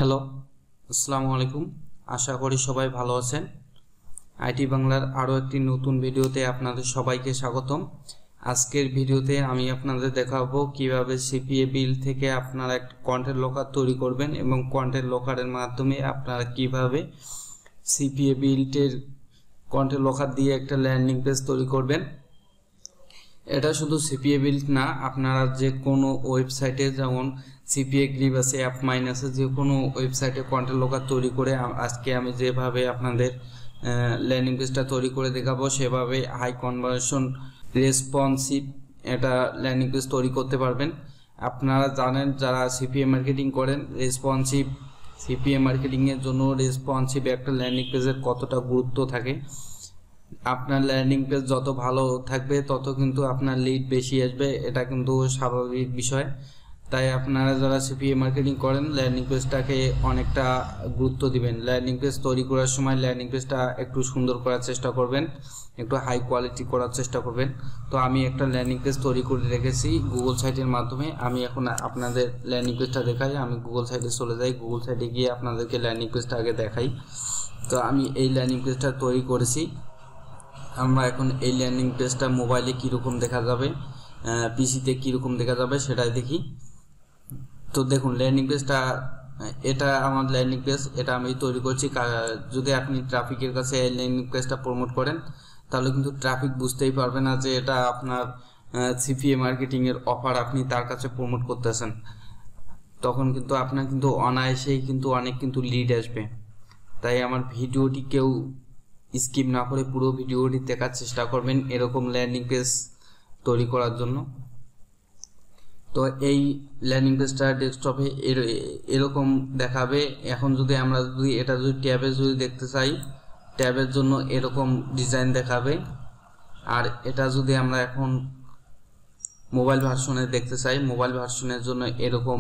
Hello, আসসালামু আলাইকুম। আশা করি সবাই ভালো আছেন। আইটি বাংলার আরও একটি নতুন ভিডিওতে আপনাদের সবাইকে স্বাগতম। আজকের ভিডিওতে আমি আপনাদের দেখাবো কিভাবে সিপিএ বিল থেকে আপনারা একটা কন্টেন্ট লকার তৈরি করবেন এবং কন্টেন্ট লকারের মাধ্যমে আপনারা কিভাবে সিপিএ বিল্টের কন্টেন্ট লকার দিয়ে একটা ল্যান্ডিং পেজ তৈরি করবেন। এটা শুধু সিপিএ বিল্ড না, আপনারা যে কোনো ওয়েবসাইটে যেমন সিপিএ গ্রিপ আছে, অ্যাপ মাইন আছে, যে কোনো ওয়েবসাইটে কন্টেন্ট লকার তৈরি করে আজকে আমি যেভাবে আপনাদের ল্যান্ডিং পেজটা তৈরি করে দেখাবো সেভাবে হাই কনভার্সন রেসপন্সিভ একটা ল্যান্ডিং পেজ তৈরি করতে পারবেন। আপনারা জানেন যারা সিপিএ মার্কেটিং করেন, সিপিএ মার্কেটিংয়ের জন্য রেসপন্সিভ একটা ল্যান্ডিং পেজের কতটা গুরুত্ব থাকে। আপনার ল্যান্ডিং পেজ যত ভালো থাকবে তত কিন্তু আপনার লিড বেশি আসবে, এটা কিন্তু স্বাভাবিক বিষয়। তাই আপনারা যারা সিপিএ মার্কেটিং করেন ল্যান্ডিং পেজটাকে অনেকটা গুরুত্ব দিবেন। ল্যান্ডিং পেজ তৈরি করার সময় ল্যান্ডিং পেজটা একটু সুন্দর করার চেষ্টা করবেন, একটু হাই কোয়ালিটি করার চেষ্টা করবেন। তো আমি একটা ল্যান্ডিং পেজ তৈরি করে রেখেছি গুগল সাইটের মাধ্যমে। আমি এখন আপনাদের ল্যান্ডিং পেজটা দেখাই। আমি গুগল সাইটে চলে যাই, গুগল সাইটে গিয়ে আপনাদেরকে ল্যান্ডিং পেজটা আগে দেখাই। তো আমি এই ল্যান্ডিং পেজটা তৈরি করেছি। আমরা এখন এই ল্যান্ডিং পেজটা মোবাইলে কীরকম দেখা যাবে, পিসিতে কীরকম দেখা যাবে সেটাই দেখি। তো দেখুন ল্যান্ডিং পেজটা, এটা আমার ল্যান্ডিং পেজ, এটা আমি তৈরি করছি। যদি আপনি ট্রাফিকের কাছে এই ল্যান্ডিং পেজটা প্রমোট করেন তাহলে কিন্তু ট্রাফিক বুঝতেই পারবে না যে এটা আপনার সিপিএ মার্কেটিংয়ের অফার আপনি তার কাছে প্রমোট করতেছেন। তখন কিন্তু আপনার কিন্তু অনায়াসেই কিন্তু অনেক কিন্তু লিড আসবে। তাই আমার ভিডিওটি কেউ স্কিপ না করে পুরো ভিডিওটি দেখার চেষ্টা করবেন এরকম ল্যান্ডিং পেজ তৈরি করার জন্য। তো এই ল্যান্ডিং পেজটা ডেস্কটপে এরকম দেখাবে। এখন যদি আমরা এটা ট্যাবে দেখতে চাই, ট্যাবের জন্য এরকম ডিজাইন দেখাবে। আর এটা যদি আমরা এখন মোবাইল ভার্সনে দেখতে চাই, মোবাইল ভার্সনের জন্য এরকম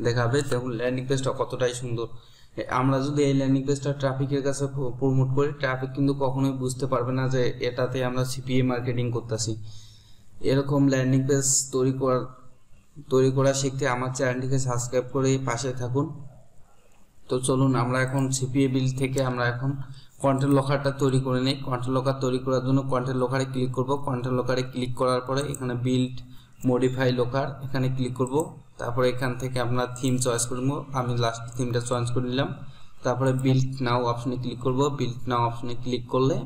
দেখাবে। দেখুন ল্যান্ডিং পেজটা কতটাই সুন্দর। আমরা যদি এই ল্যান্ডিং পেজটা ট্রাফিকের কাছে প্রমোট করি, ট্রাফিক কিন্তু কখনোই বুঝতে পারবে না যে এটাতে আমরা সিপিএ মার্কেটিং করতেছি। এরকম ল্যান্ডিং পেজ তৈরি করা শিখতে আমার চ্যানেলটিকে সাবস্ক্রাইব করে পাশে থাকুন। তো চলুন আমরা এখন সিপিএ বিল থেকে আমরা এখন কন্টেন্ট লকারটা তৈরি করে নিই। কন্টেন্ট লকার তৈরি করার জন্য কন্টেন্ট লকারে ক্লিক করব। কন্টেন্ট লকারে ক্লিক করার পরে এখানে বিল্ড মডিফাই লকার এখানে ক্লিক করব। তারপরে এখান থেকে আপনার থিম চয়েস করব। আমি লাস্ট থিমটা চয়েস করে নিলাম। তারপরে বিল্ড নাও অপশনে ক্লিক করব। বিল্ড নাও অপশনে ক্লিক করলে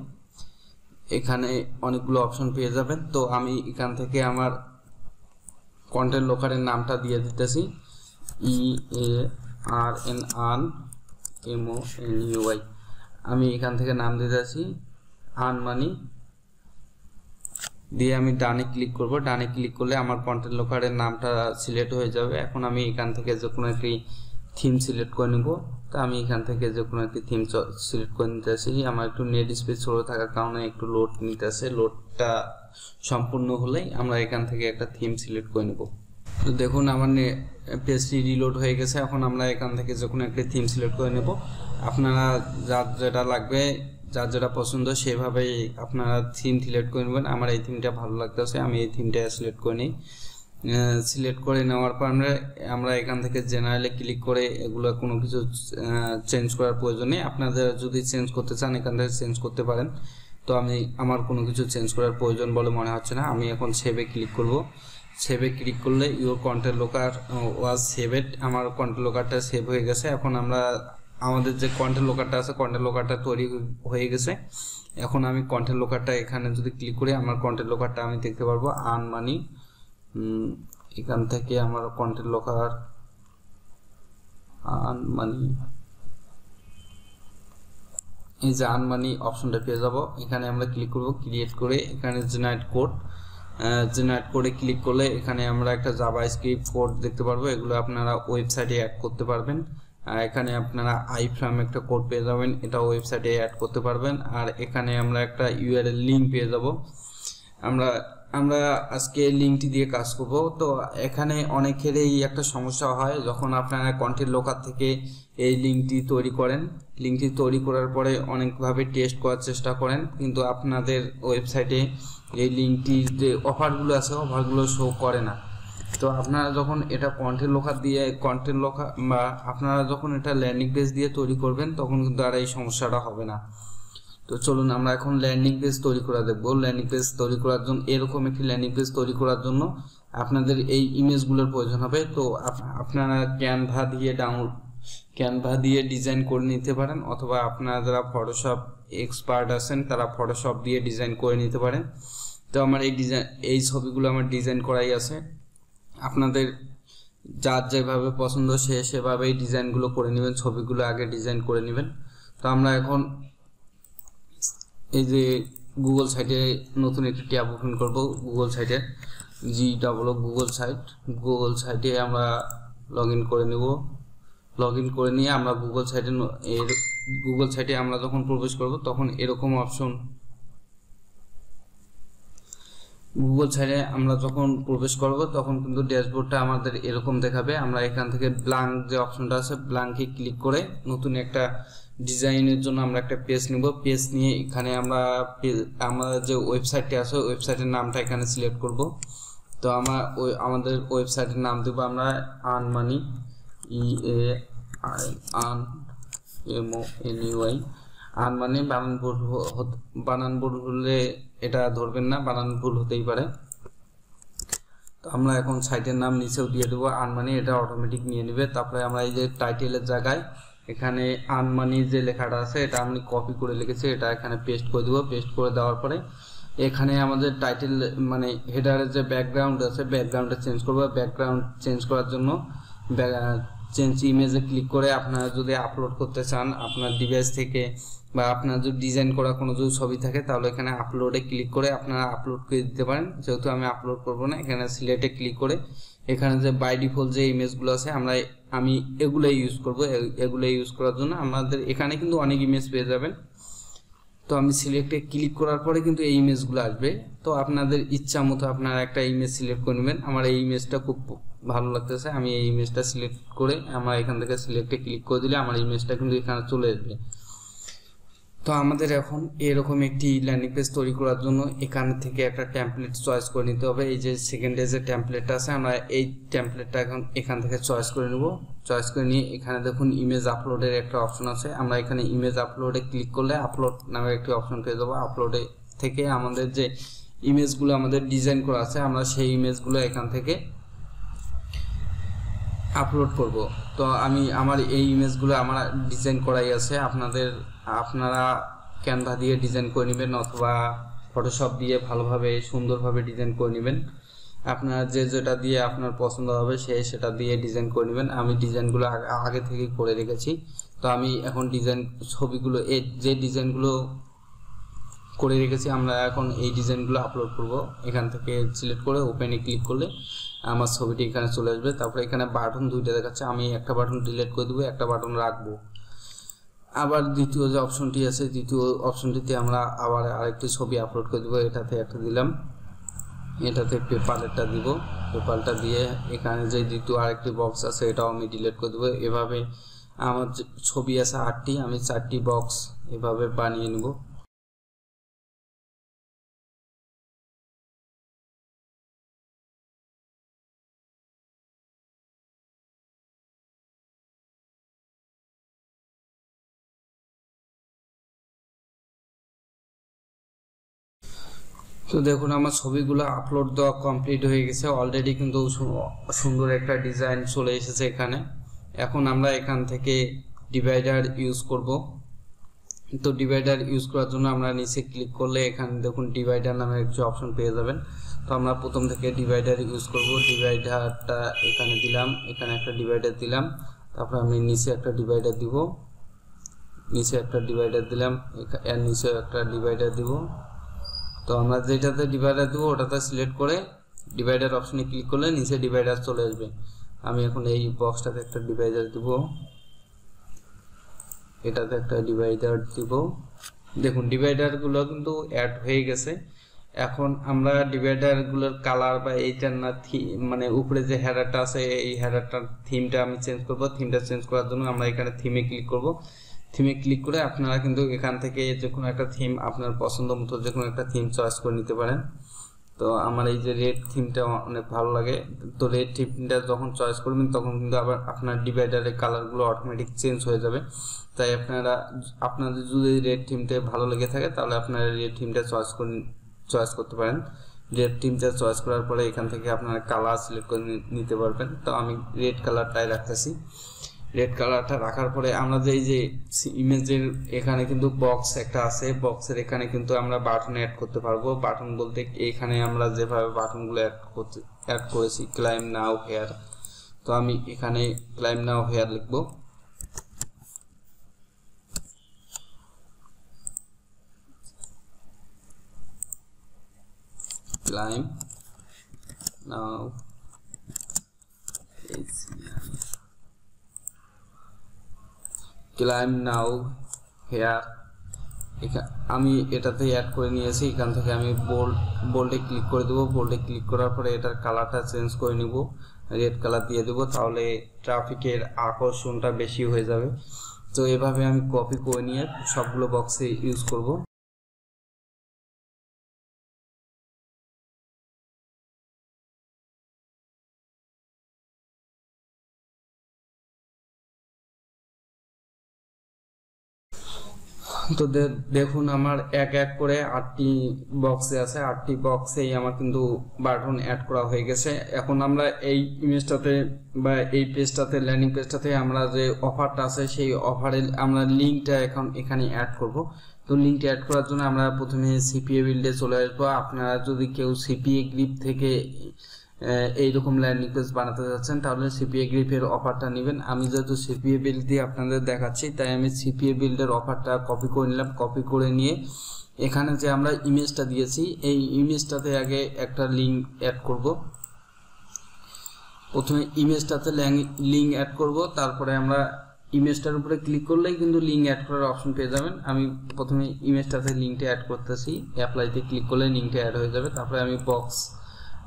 এখানে অনেকগুলো অপশন পেয়ে যাবেন। তো আমি এখান থেকে আমার কন্টেন্ট লকারের নামটা দিয়ে দিতেছি, EARNMONUY। আমি এখান থেকে নাম দিতেছি আর্ন মানি দিয়ে আমি ডানে ক্লিক করব। ডানে ক্লিক করলে আমার কন্টেন্ট লকারের নামটা সিলেক্ট হয়ে যাবে। এখন আমি এখান থেকে যে কোনো একটি থিম সিলেক্ট করে নেব। তো আমি এখান থেকে যে কোনো একটি থিম সিলেক্ট করে নিতেছি। আমার একটু নেট স্পেস ছোট থাকার কারণে একটু লোড নিতেছে। লোডটা সম্পূর্ণ হলেই আমরা এখান থেকে একটা থিম সিলেক্ট করে নেব। তো দেখুন আমার পেজটি রিলোড হয়ে গেছে। এখন আমরা এখান থেকে যে কোনো একটা থিম সিলেক্ট করে নেব। আপনারা যার যেটা লাগবে, যার যেটা পছন্দ সেভাবেই আপনারা থিম সিলেক্ট করে নেবেন। আমার এই থিমটা ভালো লাগতেছে, আমি এই থিমটা সিলেক্ট করে নিই। সিলেক্ট করে নেওয়ার পর আমরা এখান থেকে জেনারেলে ক্লিক করে এগুলো কোনো কিছু চেঞ্জ করার প্রয়োজন নেই। আপনাদের যদি চেঞ্জ করতে চান এখান থেকে চেঞ্জ করতে পারেন। তো আমার কোনো কিছু চেঞ্জ করার প্রয়োজন বলে মনে হচ্ছে না। আমি এখন সেভে ক্লিক করব। সেভে ক্লিক করলে your content locker was saved, আমার কন্টেন্ট লকারটা সেভ হয়ে গেছে। এখন আমাদের যে কন্টেন্ট লকারটা আছে, কন্টেন্ট লকারটা তৈরি হয়ে গেছে। এখন আমি কন্টেন্ট লকারটা এখানে যদি ক্লিক করি আমার কন্টেন্ট লকারটা আমি দেখতে পারবো আর্ন মানি। এখান থেকে আমার কন্টেন্ট লকার আর্ন মানি, এই যে আর্ন মানি অপশনটা পেয়ে যাব। এখানে আমরা ক্লিক করব, ক্রিয়েট করে এখানে জেনারেট কোডে ক্লিক করলে এখানে আমরা একটা জাভাস্ক্রিপ্ট কোড দেখতে পারবো। এগুলো আপনারা ওয়েবসাইটে অ্যাড করতে পারবেন। এখানে আপনারা আইফ্রাম একটা কোড পেয়ে যাবেন, এটা ওয়েবসাইটে অ্যাড করতে পারবেন। আর এখানে আমরা একটা ইউআরএল লিঙ্ক পেয়ে যাব। আমরা আজকে লিঙ্কটি দিয়ে কাজ করব। তো এখানে অনেকেরই একটা সমস্যা হয়, যখন আপনারা কন্টেন্ট লকার থেকে এই লিঙ্কটি তৈরি করেন, লিঙ্কটি তৈরি করার পরে অনেকভাবে টেস্ট করার চেষ্টা করেন, কিন্তু আপনাদের ওয়েবসাইটে এই লিঙ্কটির যে অফারগুলো আছে অফারগুলো শো করে না। তো আপনারা যখন এটা কন্টেন্ট লোকার দিয়ে বা আপনারা যখন এটা ল্যান্ডিং পেজ দিয়ে তৈরি করবেন তখন কিন্তু আর এই সমস্যাটা হবে না। তো চলুন আমরা এখন ল্যান্ডিং পেজ তৈরি করা দেখব। ল্যান্ডিং পেজ তৈরি করার জন্য এরকম একটি ল্যান্ডিং পেজ তৈরি করার জন্য আপনাদের এই ইমেজগুলোর প্রয়োজন হবে। তো আপনারা ক্যানভা দিয়ে ডিজাইন করে নিতে পারেন, অথবা আপনারা যারা ফটোশপ এক্সপার্ট আছেন তারা ফটোশপ দিয়ে ডিজাইন করে নিতে পারেন। তো আমার এই ছবিগুলো আমার ডিজাইন করাই আছে। আপনাদের যার যেভাবে পছন্দ সেভাবেই ডিজাইনগুলো করে নেবেন, ছবিগুলো আগে ডিজাইন করে নেবেন। তো আমরা এখন এই যে গুগল সাইটে নতুন একটি ট্যাব ওপেন করব। গুগল সাইটে গুগল সাইটে আমরা লগ ইন করে নেব। লগ ইন করে নিয়ে আমরা গুগল সাইটে আমরা যখন প্রবেশ করব তখন এরকম অপশন, গুগল সাইটে আমরা যখন প্রবেশ করব তখন কিন্তু ড্যাশবোর্ডটা আমাদের এরকম দেখাবে। আমরা এখান থেকে ব্ল্যাঙ্ক যে অপশনটা আছে ব্ল্যাঙ্কে ক্লিক করে নতুন একটা ডিজাইনের জন্য আমরা একটা পেজ নিব। পেজ নিয়ে এখানে আমরা আমাদের যে ওয়েবসাইটটি আছে ওয়েবসাইটের নামটা এখানে সিলেক্ট করব। তো আমাদের ওয়েবসাইটের নাম দেব আমরা আর্নমানি, আর্নমানি। বানান ভুল হলে এটা ধরবেন না, বানান ভুল হতেই পারে। তো আমরা এখন সাইটের নাম নিচেও দিয়ে দেবো আর্নমানি, এটা অটোমেটিক নিয়ে নেবে। তারপরে আমরা এই যে টাইটেলের জায়গায় এখানে আর্নমানি যে লেখাটা আছে এটা আমি কপি করে লিখেছি, এটা এখানে পেস্ট করে দেবো। পেস্ট করে দেওয়ার পরে এখানে আমাদের টাইটেল মানে হেডারের যে ব্যাকগ্রাউন্ড আছে ব্যাকগ্রাউন্ডটা চেঞ্জ করবো। ব্যাকগ্রাউন্ড চেঞ্জ করার জন্য চেঞ্জ ইমেজে ক্লিক করে আপনারা যদি আপলোড করতে চান আপনার ডিভাইস থেকে, বা আপনার যদি ডিজাইন করা কোনো যদি ছবি থাকে তাহলে এখানে আপলোডে ক্লিক করে আপনারা আপলোড করে দিতে পারেন। যেহেতু আমি আপলোড করব না, এখানে সিলেক্টে ক্লিক করে এখানে যে বাই ডিফল্ট যে ইমেজগুলো আছে আমি এগুলোই ইউজ করব। এগুলোই ইউজ করার জন্য আমাদের এখানে কিন্তু অনেক ইমেজ পেয়ে যাবেন। তো আমি সিলেক্টে ক্লিক করার পরে কিন্তু এই ইমেজগুলো আসবে। তো আপনাদের ইচ্ছা মতো আপনারা একটা ইমেজ সিলেক্ট করে নেবেন। আমার এই ইমেজটা খুব ভালো লাগতেছে, আমি এই ইমেজটা সিলেক্ট করে আমরা এখান থেকে সিলেক্টে ক্লিক করে দিলে আমার ইমেজটা কিন্তু এখানে চলে আসবে। তো আমাদের এখন এরকম একটি ল্যান্ডিং পেজ তৈরি করার জন্য এখান থেকে একটা টেমপ্লেট চয়েস করে নিতে হবে। এই যে সেকেন্ডে যে টেমপ্লেটটা আছে আমরা এই টেমপ্লেটটা এখান থেকে চয়েস করে নেব। চয়েস করে নিয়ে এখানে দেখুন ইমেজ আপলোডের একটা অপশন আছে। আমরা এখানে ইমেজ আপলোডে ক্লিক করলে আপলোড নামে একটি অপশন পেয়ে যাবো। আপলোডে থেকে আমাদের যে ইমেজগুলো আমাদের ডিজাইন করা আছে আমরা সেই ইমেজগুলো এখান থেকে আপলোড করব। তো আমার এই ইমেজগুলো আমার ডিজাইন করাই আছে। আপনারা ক্যানভা দিয়ে ডিজাইন করে নেবেন অথবা ফটোশপ দিয়ে ভালোভাবে সুন্দরভাবে ডিজাইন করে নেবেন। আপনার যেটা দিয়ে আপনার পছন্দ হবে সেটা দিয়ে ডিজাইন করে নেবেন। আমি ডিজাইনগুলো আগে থেকে করে রেখেছি। তো আমি এখন ছবিগুলো যে ডিজাইনগুলো করে রেখেছি আমরা এখন এই ডিজাইনগুলো আপলোড করব। এখান থেকে সিলেক্ট করে ওপেনে ক্লিক করলে আমার ছবিটি এখানে চলে আসবে। তারপরে এখানে বাটন দুইটা দেখাচ্ছে, আমি একটা বাটন ডিলিট করে দেবো, একটা বাটন রাখবো। আবার দ্বিতীয় যে অপশনটি আছে দ্বিতীয় অপশনটিতে আমরা আবার আরেকটি ছবি আপলোড করে দেবো। এটাতে একটা দিলাম, এটাতে পেপারটা দিব। পেপারটা দিয়ে এখানে যে দ্বিতীয় আরেকটি বক্স আছে এটাও আমি ডিলিট করে দেবো। এভাবে আমার ছবি আছে 8টি, আমি 4টি বক্স এভাবে বানিয়ে নেব। তো দেখুন আমার ছবিগুলো আপলোড দেওয়া কমপ্লিট হয়ে গেছে অলরেডি, কিন্তু সুন্দর একটা ডিজাইন চলে এসেছে এখানে। এখন আমরা এখান থেকে ডিভাইডার ইউজ করব। তো ডিভাইডার ইউজ করার জন্য আমরা নিচে ক্লিক করলে এখানে দেখুন ডিভাইডার নামে একটা অপশন পেয়ে যাবেন। তো আমরা প্রথম থেকে ডিভাইডার ইউজ করব। ডিভাইডারটা এখানে দিলাম, এখানে একটা ডিভাইডার দিলাম, তারপর আমি নিচে একটা ডিভাইডার দিব, নিচে একটা ডিভাইডার দিলাম, এর নিচে একটা ডিভাইডার দিব। তো আমরা যেটাতে ডিভাইডার দেবো ওটাতে সিলেক্ট করে ডিভাইডার অপশনে ক্লিক করলে নিচে ডিভাইডার চলে আসবে। আমি এখন এই বক্সটাতে একটা ডিভাইডার দিব, এটাতে একটা ডিভাইডার দিব। দেখুন ডিভাইডারগুলো কিন্তু অ্যাড হয়ে গেছে। এখন আমরা ডিভাইডারগুলোর কালার বা এইটার না মানে উপরে যে হেডারটা আছে এই হেডারটার থিমটা আমি চেঞ্জ করব। থিমটা চেঞ্জ করার জন্য আমরা এখানে থিমে ক্লিক করব। থিমে ক্লিক করে আপনারা কিন্তু এখান থেকে যে কোনো একটা থিম আপনার পছন্দ মতো যে কোনো একটা থিম চয়েস করে নিতে পারেন। তো তো আমার এই যে রেড থিমটা অনেক ভালো লাগে। তো রেড থিমটা যখন চয়েস করবেন তখন কিন্তু আবার আপনার ডিভাইডারের কালারগুলো অটোমেটিক চেঞ্জ হয়ে যাবে। তাই আপনাদের যদি রেড থিমটা ভালো লেগে থাকে তাহলে আপনারা রেড থিমটা চয়েস করতে পারেন। রেড থিমটা চয়েস করার পরে এখান থেকে আপনারা কালার সিলেক্ট করে নিতে পারবেন। তো আমি রেড কালারটাই রাখতেছি। রেড কালারটা রাখার পরে আমরা যে এই যে ইমেজের এখানে কিন্তু বক্স একটা আছে, বক্সের এখানে কিন্তু আমরা বাটন অ্যাড করতে পারবো। বাটন বলতে এখানে আমরা যেভাবে বাটনগুলো অ্যাড করেছি, ক্লাইম নাও হেয়ার। তো আমি এখানে ক্লাইম নাও হেয়ার লিখবো। ক্লাইম নাও ক্লাইম নাও হেয়ার। আমি এটাতে অ্যাড করে নিয়েছি। এখান থেকে আমি বোল্ডে ক্লিক করে দেবো। বোল্ডে ক্লিক করার পরে এটার কালারটা চেঞ্জ করে নিব, রেড কালার দিয়ে দেবো, তাহলে ট্রাফিকের আকর্ষণটা বেশি হয়ে যাবে। তো এভাবে আমি কপি করে নিয়ে সবগুলো বক্সে ইউজ করব। তো দেখুন আমার এক এক করে 8টি বক্সে আছে, 8টি বক্সেই আমার কিন্তু বাটন অ্যাড করা হয়ে গেছে। এখন আমরা এই ইমেজটাতে বা এই পেজটাতে, ল্যান্ডিং পেজটাতে আমরা যে অফারটা আছে সেই অফারের আমরা লিঙ্কটা এখন এখানে অ্যাড করব। তো লিঙ্কটা অ্যাড করার জন্য আমরা প্রথমে সিপিএ বিল্ডে চলে আসবো। আপনারা যদি কেউ সিপিএ গ্রিপ থেকে এইরকম ল্যান্ডিং পেজ বানাতে যাচ্ছেন তাহলে সিপিএ গ্রিপের অফারটা নেবেন। আমি যেহেতু সিপিএ বিল্ড দিয়ে আপনাদের দেখাচ্ছি তাই আমি সিপিএ বিল্ডের অফারটা কপি করে নিলাম। কপি করে নিয়ে এখানে যে আমরা ইমেজটা দিয়েছি এই ইমেজটাতে আগে একটা লিঙ্ক অ্যাড করব। প্রথমে ইমেজটাতে লিঙ্ক অ্যাড করব, তারপরে আমরা ইমেজটার উপরে ক্লিক করলেই কিন্তু লিঙ্ক অ্যাড করার অপশন পেয়ে যাবেন। আমি প্রথমে ইমেজটাতে লিঙ্কটা অ্যাড করতেছি। অ্যাপ্লাইতে ক্লিক করলে লিঙ্কটা অ্যাড হয়ে যাবে। তারপরে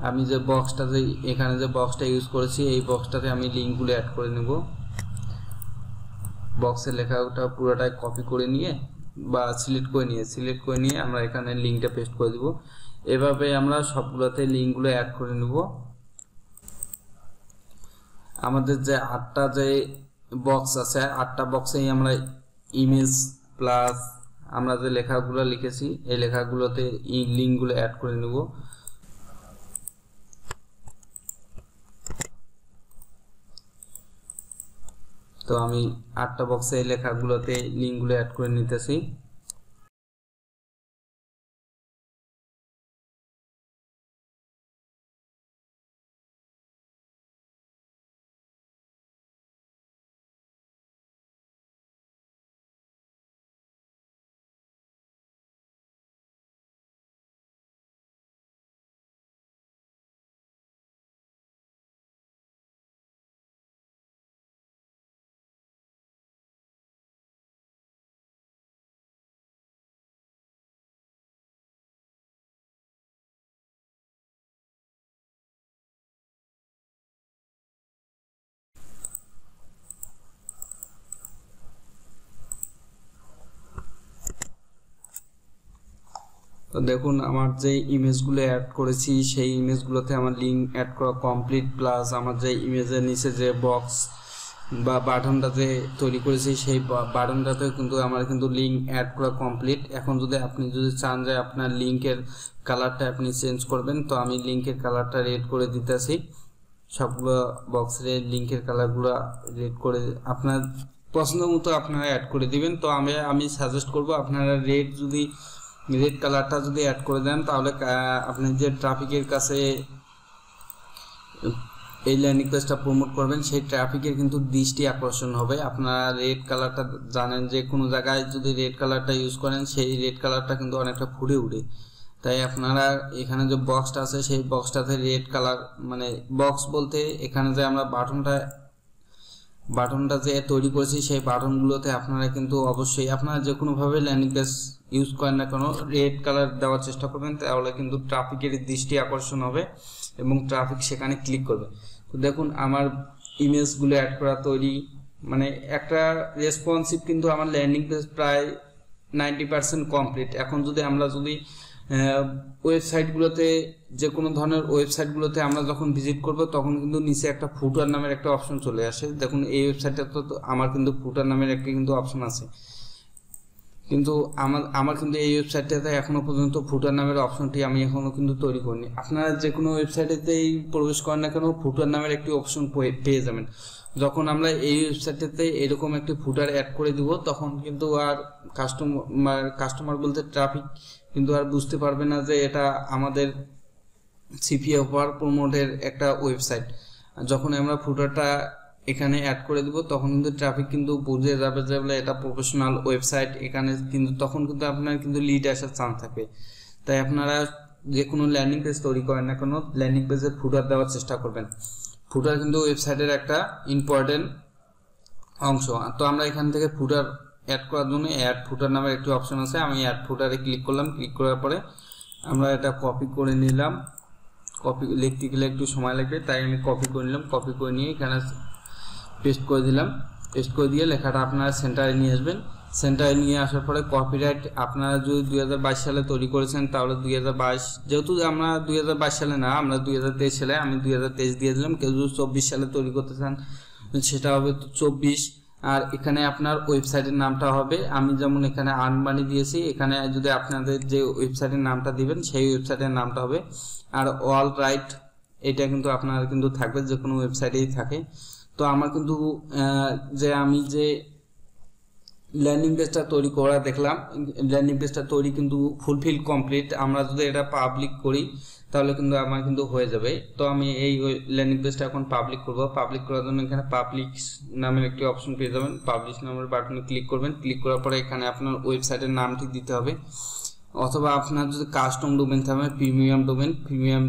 আমি যে বক্সটাতে এখানে যে বক্সটা ইউজ করেছি এই বক্সটাতে আমি লিঙ্কগুলো অ্যাড করে নেব। বক্সের লেখাটা পুরোটাই কপি করে নিয়ে বা সিলেক্ট করে নিয়ে আমরা এখানে লিঙ্কটা পেস্ট করে দিব। এভাবে আমরা সবগুলোতে লিঙ্কগুলো অ্যাড করে নেব। আমাদের যে 8টা যে বক্স আছে 8টা বক্সেই আমরা ইমেজ প্লাস আমরা যে লেখাগুলো লিখেছি এই লেখাগুলোতে এই লিঙ্কগুলো অ্যাড করে নেব। তো আমি 8টা বক্সে এই লেখাগুলোতে লিঙ্কগুলো অ্যাড করে নিতেছি। তো দেখুন আমার যে ইমেজগুলো অ্যাড করেছি সেই ইমেজগুলোতে আমার লিঙ্ক অ্যাড করা কমপ্লিট, প্লাস আমার যে ইমেজের নিচে যে বক্স বা বাটনটা যে তৈরি করেছি সেই বাটনটাতেও কিন্তু আমার কিন্তু লিঙ্ক অ্যাড করা কমপ্লিট। এখন আপনি যদি চান যে আপনার লিঙ্কের কালারটা আপনি চেঞ্জ করবেন, তো আমি লিঙ্কের কালারটা রেড করে দিতেছি। সবগুলো বক্সের লিঙ্কের কালারগুলো রেড করে আপনার পছন্দ মতো আপনারা অ্যাড করে দিবেন। তো আমি সাজেস্ট করব আপনারা রেড কালারটা যদি অ্যাড করে দেন তাহলে আপনি যে ট্রাফিকের কাছে এই ল্যান্ডিং পেজটা প্রমোট করবেন সেই ট্রাফিকের কিন্তু দৃষ্টি আকর্ষণ হবে। আপনারা রেড কালারটা জানেন যে কোনো জায়গায় যদি রেড কালারটা ইউজ করেন সেই রেড কালারটা কিন্তু অনেকটা ফুটে উঠে। তাই আপনারা এখানে যে বক্সটা আছে সেই বক্সটাতে রেড কালার, মানে বক্স বলতে এখানে যে আমরা বাটনটা যে তৈরি করেছি সেই বাটনগুলোতে আপনারা কিন্তু অবশ্যই আপনারা যে কোনোভাবে ল্যান্ডিং পেজ ইউজ করেন না কেন রেড কালার দেওয়ার চেষ্টা করবেন, তাহলে কিন্তু ট্রাফিকের দৃষ্টি আকর্ষণ হবে এবং ট্রাফিক সেখানে ক্লিক করবে। তো দেখুন আমার ইমেজগুলো অ্যাড করা তৈরি, মানে একটা রেসপন্সিভ কিন্তু আমার ল্যান্ডিং পেজ প্রায় 90% কমপ্লিট। এখন আমরা ওয়েবসাইটগুলোতে যে কোনো ধরনের ওয়েবসাইটগুলোতে আমরা যখন ভিজিট করব তখন কিন্তু নিচে একটা ফুটার নামের একটা অপশন চলে আসে। দেখুন এই ওয়েবসাইটটা তো আমার কিন্তু ফুটার নামের একটা কিন্তু অপশন আছে, কিন্তু আমার কিন্তু এই ওয়েবসাইটটাতে এখনো পর্যন্ত ফুটার নামের অপশনটি আমি এখনো কিন্তু তৈরি করিনি। আপনারা যে কোনো ওয়েবসাইটেতেই প্রবেশ করেন না কেন ফুটার নামের একটি অপশন পেয়ে যাবেন। যখন আমরা এই ওয়েবসাইটটাতে এরকম একটি ফুটার অ্যাড করে দিব তখন কিন্তু আর কাস্টমার বলতে ট্রাফিক কিন্তু আর বুঝতে পারবে না যে এটা আমাদের সিপিএ অফার প্রমোটের একটা ওয়েবসাইট। যখন আমরা ফুটারটা এখানে অ্যাড করে দিব তখন কিন্তু ট্রাফিক কিন্তু বুঝে যাবে যে এটা প্রফেশনাল ওয়েবসাইট, এখানে কিন্তু তখন কিন্তু আপনার কিন্তু লিড আসার চান্স থাকবে। তাই আপনারা যে কোনো ল্যান্ডিং পেজ তৈরি করেন না কোনো ল্যান্ডিং পেজে ফুটার দেওয়ার চেষ্টা করবেন। ফুটার কিন্তু ওয়েবসাইটের একটা ইম্পর্টেন্ট অংশ। তো আমরা এখান থেকে ফুটার অ্যাড করার জন্য অ্যাড ফুটার নামের একটি অপশন আছে, আমি অ্যাড ফুটারে ক্লিক করলাম। ক্লিক করার পরে আমরা এটা কপি করে নিলাম। কপি লিখতে গেলে একটু সময় লাগবে তাই আমি কপি করে নিলাম। কপি করে নিয়ে এখানে পেস্ট করে দিলাম। পেস্ট করে দিয়ে লেখাটা আপনারা সেন্টারে নিয়ে আসবেন। সেন্টারে নিয়ে আসার পরে কপিরাইট আপনারা যদি 2022 সালে তৈরি করেছেন তাহলে 2022, যেহেতু আমরা 2022 সালে না আমরা 2023 সালে, আমি 2023 দিয়ে দিলাম। কেউ যদি 24 সালে তৈরি করতে চান সেটা হবে 24। আর এখানে আপনার ওয়েবসাইটের নামটা হবে, আমি যেমন এখানে আর্ন মানি দিয়েছি, এখানে যদি আপনাদের যে ওয়েবসাইটের নামটা দিবেন সেই ওয়েবসাইটের নামটা হবে। আর অল রাইট এটা কিন্তু আপনার কিন্তু থাকবে, যে কোনো ওয়েবসাইটেই থাকে। তো আমার কিন্তু আমি যে ল্যান্ডিং পেজটা তৈরি করা দেখলাম, ল্যান্ডিং পেজটা তৈরি কিন্তু ফুলফিল কমপ্লিট। আমরা যদি এটা পাবলিক করি তাহলে কিন্তু আমার কিন্তু হয়ে যাবে। তো আমি এই ল্যান্ডিং পেজটা এখন পাবলিক করব। পাবলিক করার জন্য এখানে পাবলিক নামের একটি অপশন পেয়ে যাবেন। পাবলিশ নামের বাটনে ক্লিক করবেন। ক্লিক করার পরে এখানে আপনার ওয়েবসাইটের নামটি দিতে হবে, অথবা আপনার যদি কাস্টম ডোমেন থাকে প্রিমিয়াম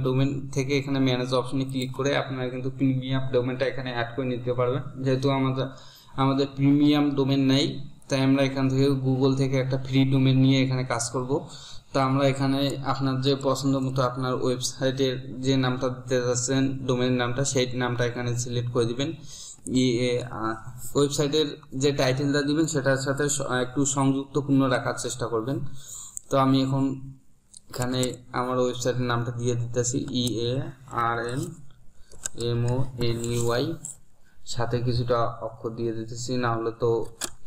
ডোমেন থেকে এখানে ম্যানেজ অপশনে ক্লিক করে আপনারা কিন্তু প্রিমিয়াম ডোমেনটা এখানে অ্যাড করে নিতে পারবেন। যেহেতু আমাদের প্রিমিয়াম ডোমেন নেই তাই আমরা এখান থেকে গুগল থেকে একটা ফ্রি ডোমেন নিয়ে এখানে কাজ করব। তো আমরা এখানে আপনার যে পছন্দ মতো আপনার ওয়েবসাইটের যে নামটা দিতে যাচ্ছেন ডোমেনের নামটা, সেই নামটা এখানে সিলেক্ট করে দিবেন। ওয়েবসাইটের যে টাইটেলটা দিবেন সেটার সাথে একটু সংযুক্তপূর্ণ রাখার চেষ্টা করবেন। তো আমি এখন এখানে আমার ওয়েবসাইটের নামটা দিয়ে দিতেছি EARNMONEY, সাথে কিছুটা অক্ষর দিয়ে দিতেছি, না হলে তো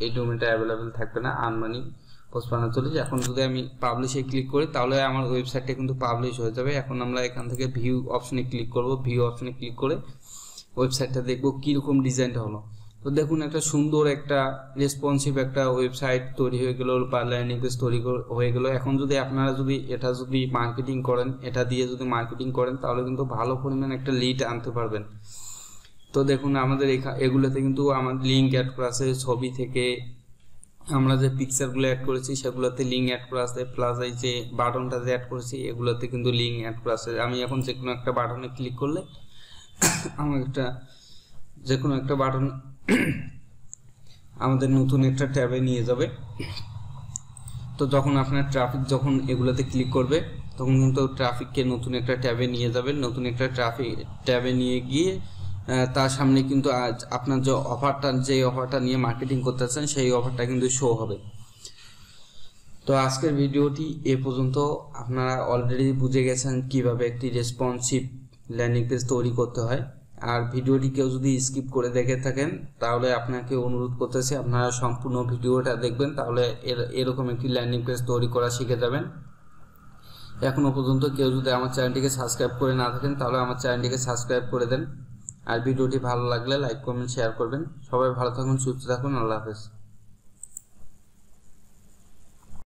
এই ডোমেনটা অ্যাভেলেবেল থাকবে না। আর্নমানি 5540। এখন যদি আমি পাবলিশে ক্লিক করি তাহলে আমার ওয়েবসাইটটা কিন্তু পাবলিশ হয়ে যাবে। এখন আমরা এখান থেকে ভিউ অপশনে ক্লিক করব। ভিউ অপশনে ক্লিক করে ওয়েবসাইটটা দেখবো কীরকম ডিজাইনটা হলো। তো দেখুন একটা সুন্দর একটা রেসপন্সিভ একটা ওয়েবসাইট তৈরি হয়ে গেল বা ল্যান্ডিং পেজ তৈরি হয়ে গেল। এখন যদি আপনারা এটা মার্কেটিং করেন, এটা দিয়ে যদি মার্কেটিং করেন তাহলে কিন্তু ভালো পরিমাণ একটা লিড আনতে পারবেন। তো দেখুন আমাদের এগুলোতে কিন্তু আমাদের লিঙ্ক অ্যাড করা আছে, ছবি থেকে আমরা যে পিকচারগুলো অ্যাড করেছি সেগুলোতে লিঙ্ক অ্যাড করা আছে, প্লাস এই যে বাটনটা যে অ্যাড করেছি এগুলোতে কিন্তু লিঙ্ক অ্যাড করা আছে। আমি এখন যে কোনো একটা বাটনে ক্লিক করলে আমার যে কোনো একটা বাটন আমাদের নতুন একটা ট্যাবে নিয়ে যাবে। তো যখন আপনার ট্রাফিক যখন এগুলোতে ক্লিক করবে তখন কিন্তু ট্রাফিককে নতুন একটা ট্যাবে নিয়ে যাবেন। নতুন একটা ট্যাবে নিয়ে গিয়ে তার সামনে কিন্তু আজ আপনার যে অফারটা নিয়ে মার্কেটিং করতেছেন সেই অফারটা কিন্তু শো হবে। তো আজকের ভিডিওটি এ পর্যন্ত। আপনারা অলরেডি বুঝে গেছেন কিভাবে একটি রেসপন্সিভ ল্যান্ডিং পেজ তৈরি করতে হয়। আর ভিডিওটি কেউ যদি স্কিপ করে দেখে থাকেন তাহলে আপনাকে অনুরোধ করতেছি আপনারা সম্পূর্ণ ভিডিওটা দেখবেন, তাহলে এরকম একটি ল্যান্ডিং পেজ তৈরি করা শিখে যাবেন। এখনো পর্যন্ত কেউ যদি আমার চ্যানেলটিকে সাবস্ক্রাইব করে না থাকেন তাহলে আমার চ্যানেলটিকে সাবস্ক্রাইব করে দেন। আর ভিডিওটি ভালো লাগলে লাইক কমেন্ট শেয়ার করবেন। সবাই ভালো থাকুন, সুস্থ থাকুন, আল্লাহ হাফেজ।